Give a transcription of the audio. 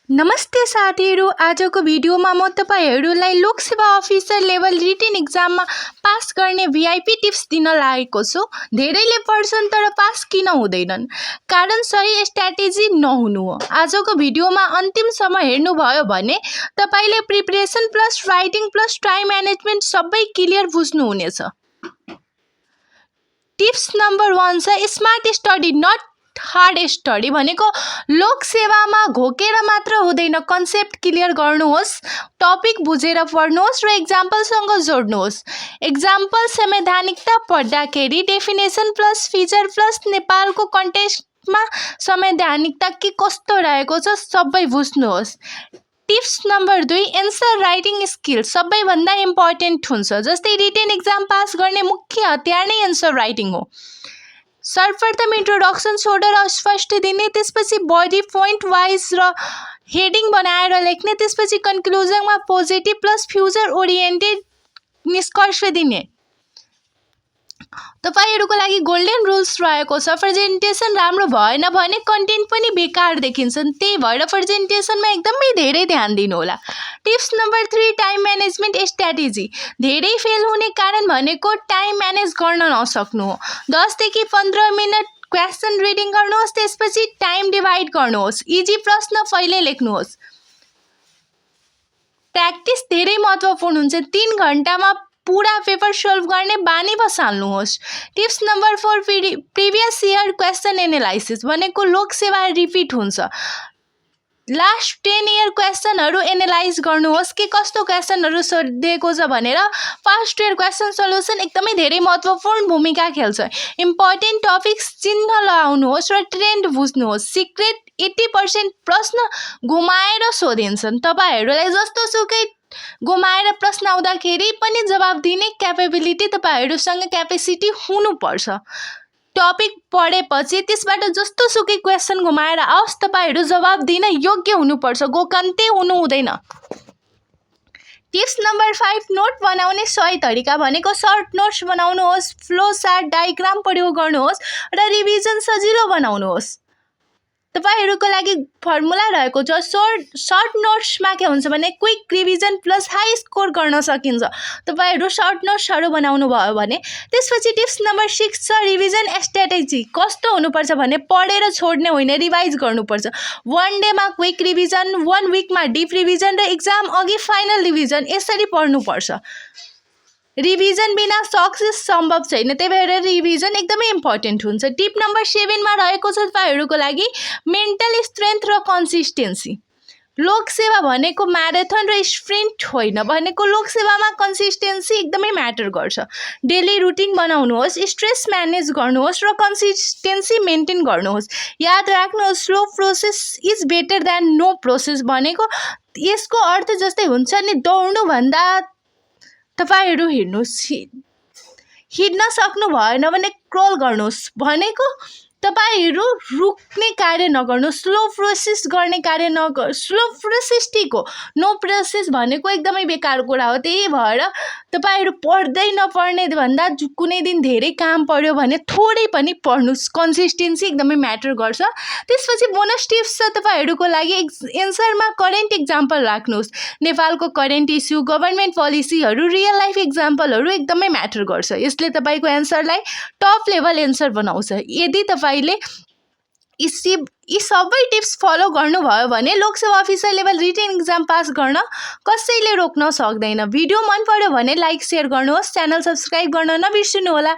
नमस्ते साथीहरू, आजको भिडियोमा म तपाईहरुलाई लोकसेवा अफिसर लेभल रिटेन एक्जाममा पास गर्ने भिआइपी टिप्स दिन लागेको छु। धेरैले पढ्छन् तर पास किन हुँदैनन्? कारण सही स्ट्र्याटेजी नहुनु हो। आजको भिडियोमा अन्तिमसम्म हेर्नुभयो भने तपाईले preparation plus writing plus time management सबै क्लियर बुझ्नुहुनेछ। टिप्स नम्बर 1 छ smart study not hard study. भनेको लोकसेवामा घोकेर मात्र हुँदैन, कन्सेप्ट क्लियर गर्नुहोस्, टपिक बुझेर पढ्नुहोस् र एक्जाम्पलसँग जोड्नुहोस्। एक्जाम्पल संवैधानिकता पढ्दाखेरि डेफिनेसन प्लस फिचर प्लस नेपालको कन्टेक्स्टमा संवैधानिकता के कस्तो रहेको छ सबै बुझ्नुहोस्। Tips number 2 answer writing skill सबैभन्दा इम्पोर्टेन्ट हुन्छ। जस्तै रिटेन एक्जाम पास गर्ने मुख्य हतियार नै एन्सर राइटिङ हो। सर्वप्रथम इन्ट्रोडक्सन छोडेर स्पष्ट दिने, त्यसपछि बडी पोइन्ट वाइज र हेडिङ बनाएर लेख्ने, त्यसपछि कन्क्लुजनमा पोजिटिभ प्लस फ्युचर ओरिएन्टेड निष्कर्ष दिने। तपाईहरुको लागि गोल्डन रुल्स रहेको छ। प्रेजेन्टेसन राम्रो भएन भने कन्टेन्ट पनि बेकार देखिन्छ, त्यही भएर प्रेजेन्टेसनमा एकदमै धेरै ध्यान दिनु होला। Tips number 3 time management strategy. धेरै फेल हुने कारण भनेको टाइम म्यानेज गर्न नसक्नु हो। 10 देखि 15 मिनेट क्वेशन रिडिङ गर्नुहोस्, त्यसपछि टाइम डिभाइड गर्नुहोस्, इजी प्रश्न पहिले लेख्नुहोस्। प्र्याक्टिस धेरै महत्त्वपूर्ण हुन्छ। 3 घण्टामा पूरा पेपर सल्भ गर्ने बानी बसाल्नुहोस्। Tips number 4 previous year question analysis. भनेको लोकसेवा रिपिट हुन्छ, लास्ट 10 इयर क्वेशनहरू एनालाइज गर्नुहोस् के कस्तो क्वेशनहरू सोधेको छ भनेर। फर्स्ट इयर क्वेशन सल्युसन एकदमै धेरै महत्त्वपूर्ण भूमिका खेल्छ। इम्पोर्टेन्ट टपिक्स चिन्ह लगाउनुहोस् र ट्रेन्ड बुझ्नुहोस्। सिक्रेट 80% प्रश्न घुमाएर सोधिन्छन्। तपाईहरुलाई जस्तो सुकै घुमाएर प्रश्न आउँदाखेरि पनि जवाब दिने क्यापेबिलिटी तपाईहरुसँग क्यापेसिटी हुनुपर्छ। टपिक पढेपछि त्यसबाट जस्तो सुकै क्वेशन घुमाएर आओस्, तपाईहरु जवाब दिन योग्य हुनुपर्छ, गोकन्ते हुनु हुँदैन। टिप्स नम्बर 5 नोट बनाउने सही तरिका। भनेको सर्ट नोट्स बनाउनुहोस्, फ्लो चार्ट डायग्राम प्रयोग गर्नुहोस् र रिभिजन सजिलो बनाउनुहोस्। तपाईहरुको लागि फर्मुला रहेको छ। सर्ट नोट्समा के हुन्छ भने quick revision plus high score गर्न सकिन्छ। तपाईहरु सर्ट नोट्सहरू बनाउनु भयो भने। त्यसपछि टिप्स नम्बर 6 छ रिभिजन स्ट्र्याटेजी। कस्तो हुनुपर्छ भने पढेर छोड्ने होइन, रिभाइज गर्नुपर्छ। 1 डेमा क्विक रिभिजन, 1 विकमा डिप रिभिजन र एक्जाम अघि फाइनल रिभिजन, यसरी पढ्नुपर्छ। रिभिजन बिना सक्सेस सम्भव छैन, त्यही भएर रिभिजन एकदमै इम्पोर्टेन्ट हुन्छ। टिप नम्बर 7 मा रहेको छ तपाईहरुको लागि मेन्टल स्ट्रेन्थ र कन्सिस्टेन्सी। लोकसेवा भनेको म्याराथन र स्प्रिन्ट होइन, भनेको लोकसेवामा कन्सिस्टेन्सी एकदमै म्याटर गर्छ। डेली रुटिन बनाउनुहोस्, स्ट्रेस म्यानेज गर्नुहोस् र कन्सिस्टेन्सी मेन्टेन गर्नुहोस्। याद राख्नुहोस् slow process is better than no process. भनेको यसको अर्थ जस्तै हुन्छ नि, दौड्नु भन्दा तपाईहरु हिड्न सक्नु भएन भने क्रल गर्नुहोस्। भनेको तपाईहरु रुक्ने कार्य नगर्नुहोस्, स्लो प्रोसेस गर्ने कार्य नगर्नुहोस्। स्लो प्रोसेस ठिक हो, नो प्रोसेस भनेको एकदमै बेकार कुरा हो। त्यही भएर तपाईहरु पढ्दै नपढ्ने भन्दा कुनै दिन धेरै काम पर्यो भने थोरै पनि पढ्नुहोस्। कन्सिस्टेन्सी एकदमै म्याटर गर्छ। त्यसपछि बोनस टिप्स छ तपाईहरुको लागि। एन्सरमा करेन्ट एक्जाम्पल राख्नुहोस्। नेपालको करेन्ट इस्यु, गभर्नमेन्ट पोलिसीहरू, रियल लाइफ एक्जाम्पलहरू एकदमै म्याटर गर्छ। यसले तपाईको एन्सरलाई टप लेभल एन्सर बनाउँछ। यदि तपाईले यी सबै टिप्स फलो गर्नुभयो भने Loksewa officer level written exam pass गर्न कसैले रोक्न सक्दैन। भिडियो मन पर्यो भने लाइक शेयर गर्नुहोस्, च्यानल सब्स्क्राइब गर्न नबिर्सनु होला।